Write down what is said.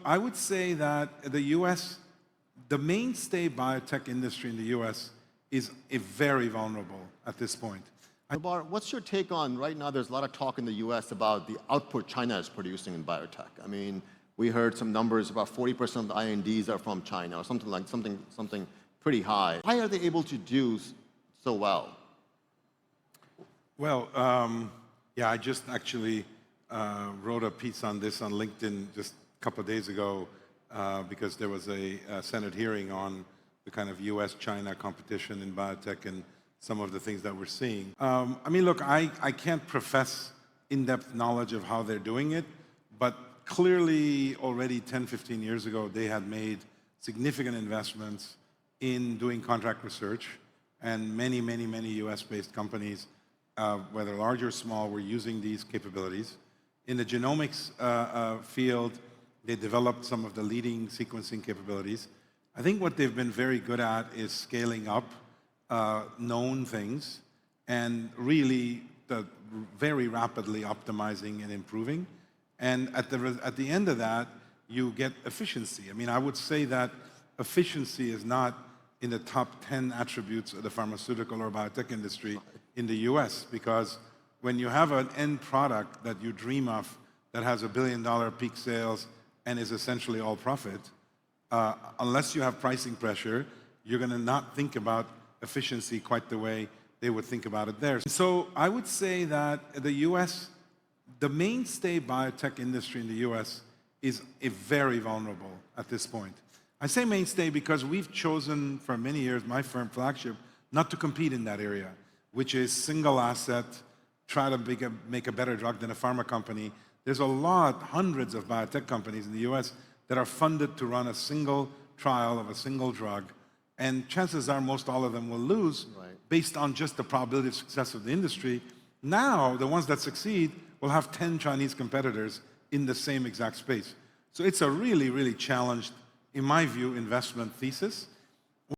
I would say that the US, the mainstay biotech industry in the US is very vulnerable at this point. Bart, what's your take on, right now there's a lot of talk in the US about the output China is producing in biotech. I mean, we heard some numbers about 40% of the INDs are from China or something pretty high. Why are they able to do so well? Well, yeah, I just actually wrote a piece on this on LinkedIn just a couple of days ago because there was a Senate hearing on the kind of US-China competition in biotech and some of the things that we're seeing. I mean, look, I can't profess in-depth knowledge of how they're doing it, but clearly already 10, 15 years ago, they had made significant investments in doing contract research, and many US-based companies, whether large or small, were using these capabilities. In the genomics field, they developed some of the leading sequencing capabilities. I think what they've been very good at is scaling up known things and really very rapidly optimizing and improving. And at the end of that, you get efficiency. I mean, I would say that efficiency is not in the top 10 attributes of the pharmaceutical or biotech industry in the US, because when you have an end product that you dream of that has $1 billion peak sales and is essentially all profit, unless you have pricing pressure, you're going to not think about efficiency quite the way they would think about it there. So I would say that the US, the mainstay biotech industry in the US is very vulnerable at this point. I say mainstay because we've chosen for many years, my firm Flagship, not to compete in that area, which is single asset, try to make a better drug than a pharma company. There's a lot, hundreds of biotech companies in the US that are funded to run a single trial of a single drug, and chances are most all of them will lose based on just the probability of success of the industry. Now, the ones that succeed will have 10 Chinese competitors in the same exact space. So it's a really challenged, in my view, investment thesis.